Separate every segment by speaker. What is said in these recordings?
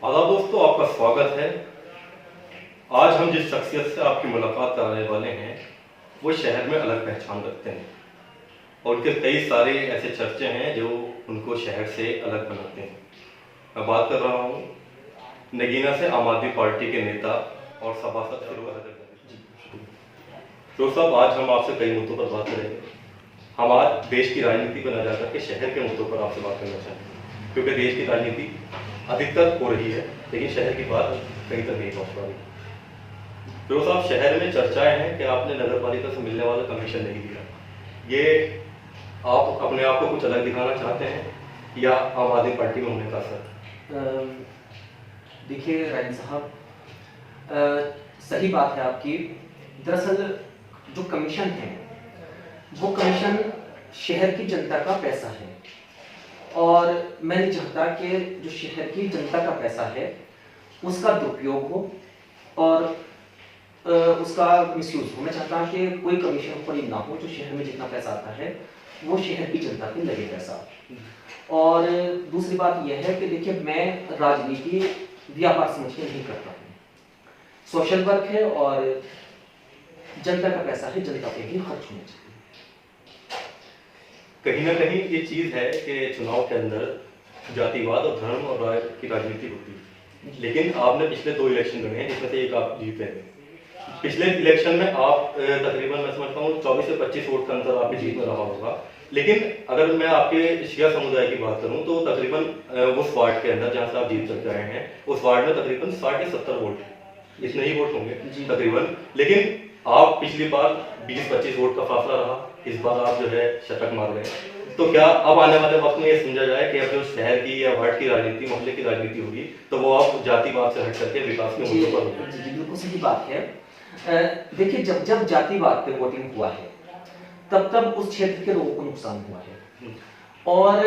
Speaker 1: आदाब दोस्तों, आपका स्वागत है। आज हम जिस शख्सियत से आपकी मुलाकात कराने वाले हैं वो शहर में अलग पहचान रखते हैं और उनके कई सारे ऐसे चर्चे हैं जो उनको शहर से अलग बनाते हैं। मैं बात कर रहा हूँ नगीना से आम आदमी पार्टी के नेता और सभासद फिरोज साहब। आज हम आपसे कई मुद्दों पर बात करेंगे। हम आज देश की राजनीति पर न जाकर के शहर के मुद्दों पर आपसे बात करना चाहेंगे, क्योंकि देश की राजनीति अधिकतर हो रही है लेकिन शहर की बात कहीं तक नहीं पहुंच पा रही। फिरोज साहब, शहर में चर्चाएं हैं कि आपने नगर पालिका से मिलने वाला कमीशन नहीं दिया। ये आप अपने आप को कुछ अलग दिखाना चाहते हैं या आम आदमी पार्टी में होने का असर?
Speaker 2: देखिए राजन साहब, सही बात है आपकी। दरअसल जो कमीशन है वो कमीशन शहर की जनता का पैसा है और मैं नहीं चाहता कि जो शहर की जनता का पैसा है उसका दुरुपयोग हो और उसका मिसयूज हो। मैं चाहता हूँ कि कोई कमीशन ऊपर ना हो, जो शहर में जितना पैसा आता है वो शहर की जनता पे लगे पैसा। और दूसरी बात यह है कि देखिए, मैं राजनीति व्यापार समझ के नहीं करता हूँ। सोशल वर्क है और जनता का पैसा है, जनता पे ही खर्च होना चाहिए।
Speaker 1: कहीं ना कहीं ये चीज है कि चुनाव के अंदर जातिवाद और धर्म और राय की राजनीति होती है, लेकिन आपने पिछले 2 इलेक्शन लड़े हैं जिसमें से एक आप जीते हैं। पिछले इलेक्शन में आप तकरीबन मैं समझता हूँ 24 से 25 वोट का अंतर आपकी जीत में रहा होगा। लेकिन अगर मैं आपके शिया समुदाय की बात करूं तो तकरीबन उस वार्ड के अंदर जहां से आप जीत कर आए हैं उस वार्ड में तकरीबन 60 या 70 वोट इतने ही वोट होंगे तकरीबन। लेकिन आप पिछली बार 20-25 वोट का फासला रहा, इस बार आप जो है शतक मार गए। तो क्या अब आने वाले वक्त में ये समझा जाए कि अब जो शहर की या वार्ड की राजनीति, मोहल्ले की राजनीति होगी तो वो आप जातिवाद से हट करके विकास के मुद्दों पर होगी?
Speaker 2: जी बिल्कुल सही बात है। देखिए, जब जातिवाद पे वोटिंग हुआ है तब उस क्षेत्र के लोगों को नुकसान हुआ है। और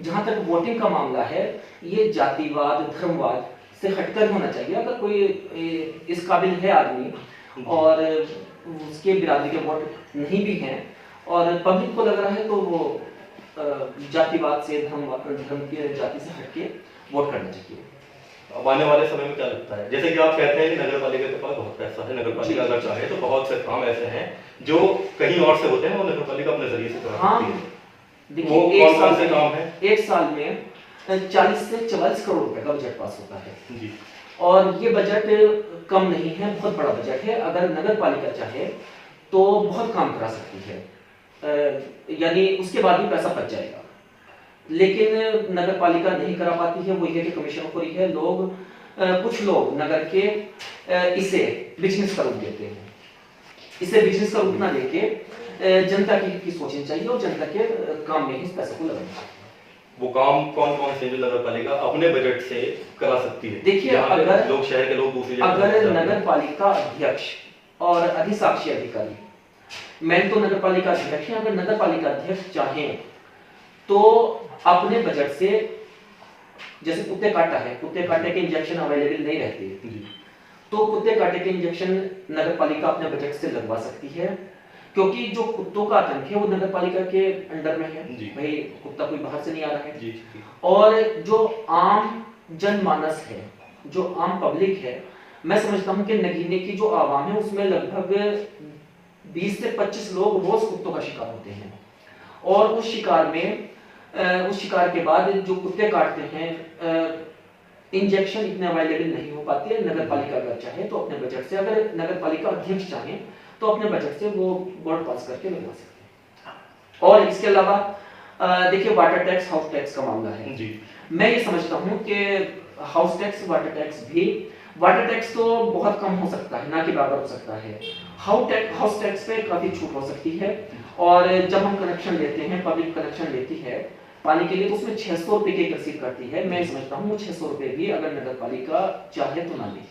Speaker 2: जहां तक वोटिंग का मामला है, ये जातिवाद धर्मवाद से हटकर होना चाहिए। अगर कोई इस काबिल है आदमी और उसके बिरादरी के वोट नहीं भी हैं और पब्लिक को लग रहा है तो वो जातिवाद से धर्म की जाति से हटके वोट करना चाहिए।
Speaker 1: अब आने वाले समय में क्या लगता है, जैसे कि आप कहते हैं कि नगर पालिका के पास बहुत पैसा है, नगर पालिका अगर चाहे तो बहुत से काम ऐसे हैं जो कहीं और से होते हैं वो नगर पालिका अपने जरिए से करा सकती है। देखिए, कौन कौन से काम है?
Speaker 2: एक साल में 40 से 44 करोड़ रुपए का बजट पास होता है
Speaker 1: जी।
Speaker 2: और ये बजट कम नहीं है, बहुत बड़ा बजट है। अगर नगर पालिका चाहे तो बहुत काम करा सकती है, यानी उसके बाद भी पैसा बच जाएगा। लेकिन नगर पालिका नहीं करा पाती है, वो ये कि कमीशन खोरी है। कुछ लोग नगर के इसे बिजनेस का रूप देते हैं। इसे बिजनेस का रूप ना लेके जनता की सोचनी चाहिए और जनता के काम में इस पैसे को लगाना चाहिए।
Speaker 1: वो काम कौन कौन से जो नगर पालिका अपने बजट से करा सकती है?
Speaker 2: देखिए, अगर
Speaker 1: लोग शहर के लोग दूसरी
Speaker 2: अगर नगर पालिका अध्यक्ष और अधिशासी अधिकारी, मैं तो नगर पालिका अध्यक्ष है, अगर नगर पालिका अध्यक्ष चाहें तो अपने बजट से, जैसे कुत्ते काटा है, कुत्ते काटे के इंजेक्शन अवेलेबल नहीं रहते, तो कुत्ते काटे के इंजेक्शन नगर पालिका अपने बजट से लगवा सकती है, क्योंकि जो कुत्तों का आतंक है वो नगर पालिका के अंडर में है। भाई, कुत्ता कोई बाहर से नहीं आ रहा है जी। और जो आम जनमानस है, जो आम पब्लिक है, मैं समझता हूँ कि नगीने की जो आवाम है उसमें लगभग 20 से 25 लोग रोज कुत्तों का शिकार होते हैं और उस शिकार के बाद जो कुत्ते काटते हैं, इंजेक्शन इतने अवेलेबल नहीं हो पाते। नगर पालिका अगर चाहे तो अपने बजट से, अगर नगर पालिका अध्यक्ष चाहे तो अपने बजट से वो बोर्ड पास करके लगवा सकते हैं। और इसके अलावा देखिए, वाटर टैक्स, हाउस टैक्स का मामला है जी। मैं ये समझता हूँ कि हाउस टैक्स, वाटर टैक्स भी, वाटर टैक्स तो बहुत कम हो सकता है, ना कि बराबर हो सकता है। हाउस टैक्स पे काफी छूट हो सकती है। और जब हम कनेक्शन लेते हैं, पब्लिक कनेक्शन लेती है पानी के लिए, तो उसमें 600 रुपए की रसीद करती है। मैं समझता हूँ वो 600 रुपए भी अगर नगर पालिका चाहे तो ना ले,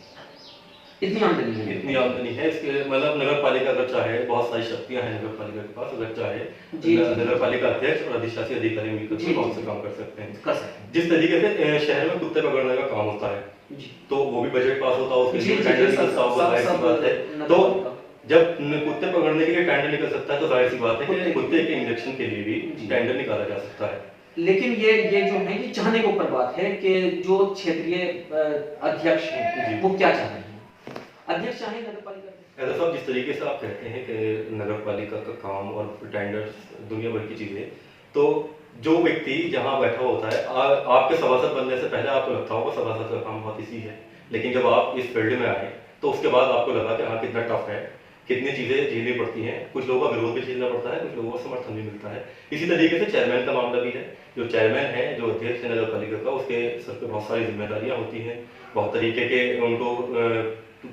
Speaker 2: इतनी आमदनी है।
Speaker 1: इतनी आमदनी है इसके, मतलब नगर पालिका अगर चाहे, बहुत सारी शक्तियां हैं नगर पालिका के पास, अगर चाहे नगर पालिका अध्यक्ष और अधिशासी अधिकारी मिलकर बहुत से काम कर सकते हैं। जिस तरीके से शहर में कुत्ते पकड़ने का काम होता है तो वो भी बजट पास होता है, उसके लिए टेंडर निकलता होगा, जाहिर सी बात है। तो जब कुत्ते पकड़ने के लिए टेंडर निकल सकता है तो जाहिर सी बात है कि कुत्ते के इंजेक्शन के लिए भी टेंडर निकाला जा सकता है।
Speaker 2: लेकिन ये जो है, ये चाहने को ऊपर बात है कि जो क्षेत्रीय अध्यक्ष हैं
Speaker 1: जी।
Speaker 2: वो क्या चाह रहे हैं। अध्यक्ष चाहे नगर पालिका
Speaker 1: ऐसा साहब, जिस तरीके से आप कहते हैं कि नगर पालिका का काम और टेंडर्स दुनिया भर की चीज़ें, तो जो व्यक्ति जहाँ बैठा होता है, आपके सभासद बनने से पहले आपको लगता होगा सभासद का काम बहुत ईजी है, लेकिन जब आप इस फील्ड में आए तो उसके बाद आपको लगा कि हाँ कितना टफ है, कितनी चीज़ें झेलनी पड़ती हैं, कुछ लोगों का विरोध भी झेलना पड़ता है, कुछ लोगों का समर्थन भी मिलता है। इसी तरीके से चेयरमैन का मामला भी है। जो चेयरमैन है, जो अध्यक्ष है नगर पालिका का, उसके सर पे बहुत सारी जिम्मेदारियां होती हैं, बहुत तरीके के उनको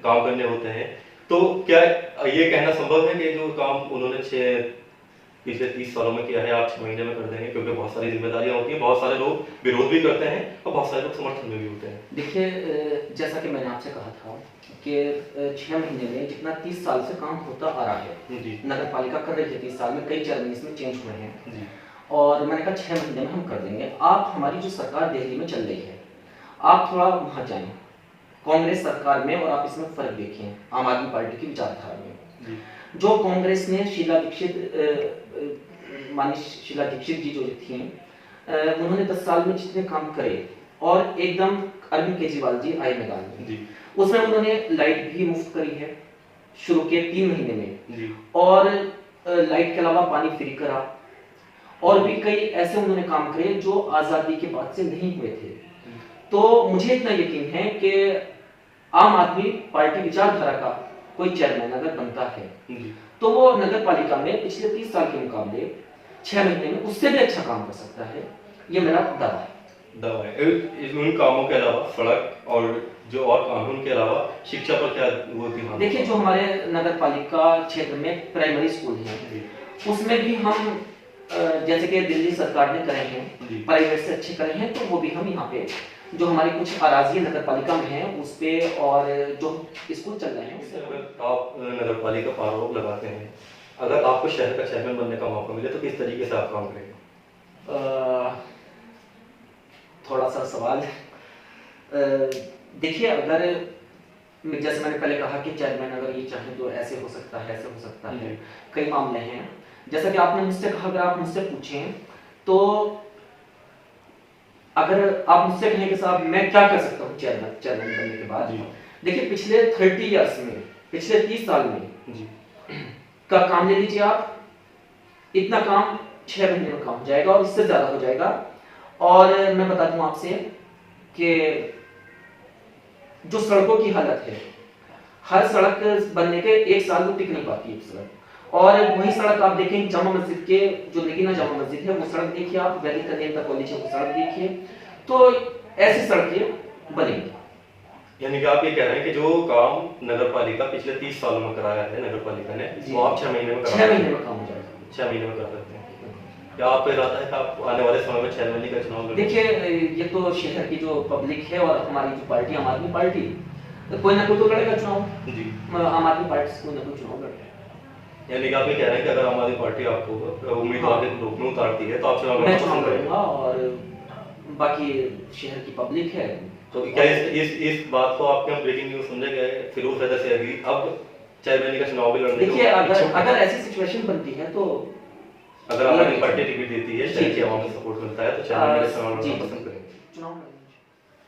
Speaker 1: काम करने होते हैं। तो क्या ये कहना संभव है कि जो काम उन्होंने पिछले 30 सालों में किया है, आप 6 महीने में कर देंगे? क्योंकि बहुत सारी जिम्मेदारियां होती हैं, बहुत सारे लोग विरोध भी करते हैं और बहुत सारे लोग समर्थन में भी होते हैं।
Speaker 2: देखिए, जैसा कि मैंने आपसे कहा था कि 6 महीने में जितना 30 साल से काम होता आ रहा है,
Speaker 1: जी
Speaker 2: नगर पालिका कर रही है 30 साल में, कई चेयरमैन इसमें चेंज हुए हैं,
Speaker 1: जी
Speaker 2: और मैंने कहा 6 महीने में हम कर देंगे। आप हमारी जो सरकार दिल्ली में चल रही है, आप थोड़ा वहाँ जाएं कांग्रेस सरकार में, और आप इसमें फर्क देखें आम आदमी पार्टी की विचारधारा में।
Speaker 1: जी
Speaker 2: जो कांग्रेस ने शीला दीक्षित जी जो थी, उन्होंने 10 साल में जितने काम करे, और एकदम अरविंद केजरीवाल जी आए मैदान में,
Speaker 1: जी
Speaker 2: उसमें उन्होंने लाइट भी मुफ्त करी है शुरू के 3 महीने में,
Speaker 1: जी
Speaker 2: और लाइट के अलावा पानी फ्री करा, और भी कई ऐसे उन्होंने काम करे जो आजादी के बाद से नहीं हुए थे। तो मुझे इतना यकीन है कि आम आदमी पार्टी विचारधारा का कोई चेयरमैन अगर बनता है
Speaker 1: जी
Speaker 2: तो वो नगर पालिका में पिछले 30 साल के मुकाबले 6 महीने में उससे भी अच्छा काम कर सकता है, ये मेरा दावा है।
Speaker 1: दावा है। उन कामों के अलावा सड़क और जो और कानून के अलावा शिक्षा पर क्या वो ध्यान?
Speaker 2: देखिए, जो हमारे नगर पालिका क्षेत्र में प्राइमरी स्कूल हैं, उसमें भी हम जैसे कि दिल्ली सरकार ने करे हैं, प्राइवेट से अच्छे करे हैं, तो वो भी हम यहाँ पे जो हमारे कुछ अराजी नगर पालिका में है उस पे, और जो स्कूल चल रहे हैं उससे।
Speaker 1: अगर आप नगर पालिका पर आरोप लगाते हैं, अगर आपको शहर का चेयरमैन बनने का मौका मिले तो किस तरीके से आप काम करेंगे?
Speaker 2: थोड़ा सा सवाल देखिए, अगर जैसे मैंने पहले कहा कि चेयरमैन अगर ये चाहे तो ऐसे हो सकता है, ऐसे हो सकता है, कई मामले हैं। जैसा कि आपने मुझसे कहा, अगर आप मुझसे पूछें तो अगर आप मुझसे कहें कि साहब मैं क्या कर सकता हूँ चेयरमैन बनने के बाद, देखिए पिछले 30 इयर्स में, पिछले 30 साल में का काम ले लीजिए आप, इतना काम 6 महीने में काम हो जाएगा और इससे ज्यादा हो जाएगा। और मैं बता दूं आपसे कि जो सड़कों की हालत है, हर सड़क बनने के 1 साल में टिक नहीं पाती है सड़क, और वही सड़क आप देखें जामा मस्जिद के, जो नगीना जामा मस्जिद है वो सड़क देखिए आप, वैदिक कन्या कॉलेज है वो सड़क देखिए, तो ऐसी सड़कें बनेंगी।
Speaker 1: यानी कि आप ये कह रहे हैं कि जो काम नगर पालिका पिछले 30 सालों में कराया है नगर पालिका ने, वो आप 6 महीने में
Speaker 2: 6 महीने में काम हो जाएगा।
Speaker 1: 6 महीने में कर सकते हैं। क्या आपको इरादा है कि आप आने वाले समय में चेयरमैन का चुनाव लड़ेंगे?
Speaker 2: देखिए, ये तो शहर की जो पब्लिक है और हमारी जो पार्टी आम आदमी पार्टी, कोई ना कोई तो लड़ेगा चुनाव
Speaker 1: जी।
Speaker 2: आम आदमी पार्टी से कोई ना कोई चुनाव लड़ेगा।
Speaker 1: यानी कि आप ये कह रहे हैं कि अगर आम आदमी पार्टी आपको उम्मीदवार के रूप में उतारती है तो आप चुनाव
Speaker 2: मैं चुनाव लड़ूंगा, और बाकी शहर की पब्लिक है।
Speaker 1: तो क्या इस बात को आपके हम ब्रेकिंग न्यूज समझे गए फिरोज हैदर से अभी अब चेयरमैन का चुनाव भी लड़ने?
Speaker 2: देखिए, अगर ऐसी सिचुएशन बनती है तो
Speaker 1: अगर आम आदमी पार्टी टिकट देती है, शहर की आवाम से सपोर्ट मिलता है, तो चेयरमैन का चुनाव लड़ना पसंद करेंगे?
Speaker 2: चुनाव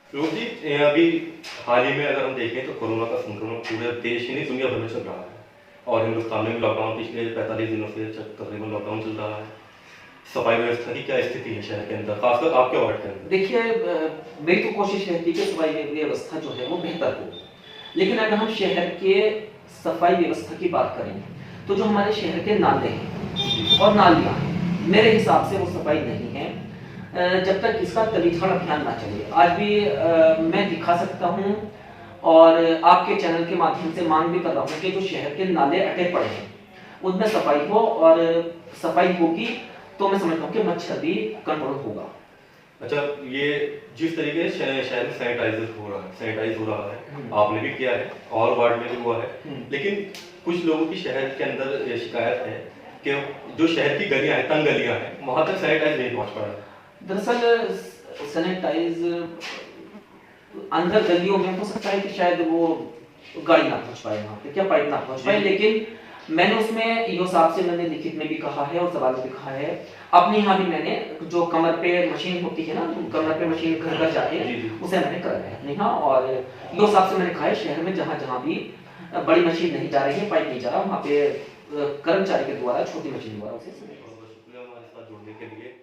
Speaker 1: फिरोज जी, अभी हाल ही में अगर हम देखें तो कोरोना का संक्रमण पूरे देश ही नहीं दुनिया भर में चल रहा है, और हिंदुस्तान में भी लॉकडाउन पिछले 45 दिनों से तकरीबन लॉकडाउन चल रहा है। सफाई व्यवस्था की क्या स्थिति है शहर के अंदर, खासकर आपके वार्ड के अंदर?
Speaker 2: देखिए, मेरी तो कोशिश रहती है कि सफाई व्यवस्था जो है वो बेहतर हो, लेकिन अगर हम शहर के सफाई व्यवस्था की बात करें तो जो हमारे शहर के नाले हैं और नालियाँ हैं, मेरे हिसाब से वो सफाई नहीं है जब तक इसका तलीछड़ अभियान ना चले। आज भी मैं दिखा सकता हूँ और आपके चैनल के माध्यम से मांग भी कर रहा हूँ कि जो शहर के नाले अटे पड़े हैं उनमें सफाई हो, और सफाई होगी तो मैं समझता हूँ कि मच्छर भी कंट्रोल होगा।
Speaker 1: अच्छा, ये जिस तरीके से शहर में सैनिटाइज हो रहा है, आपने भी किया है और वार्ड में भी हुआ है, लेकिन कुछ लोगों की शहर के अंदर ये शिकायत है कि जो शहर की गलियां हैं, तंग गलियां हैं, वहां तक सैनिटाइज नहीं पहुंच पा रहा।
Speaker 2: दरअसल सैनिटाइज अंदर गलियों में हो सकता है कि शायद वो गाड़ी ना पहुंच पाए, वहां पे क्या पाइप ना पहुंच पाए, लेकिन मैंने उसमें ईओ साहब से मैंने लिखित में भी कहा है और सवाल में भी कहा है। अपने यहाँ भी मैंने जो कमर पे मशीन होती है ना, कमर पे मशीन घर घर जाती
Speaker 1: जी,
Speaker 2: है,
Speaker 1: जी।
Speaker 2: उसे मैंने कराया है अपने यहाँ। और ईओ साहब से मैंने कहा है शहर में जहाँ जहाँ भी बड़ी मशीन नहीं जा रही है, पाइप नहीं जा रहा, वहाँ पे कर्मचारी के द्वारा छोटी मशीन द्वारा उसे
Speaker 1: बहुत बहुत शुक्रिया हमारे साथ जुड़ने के लिए।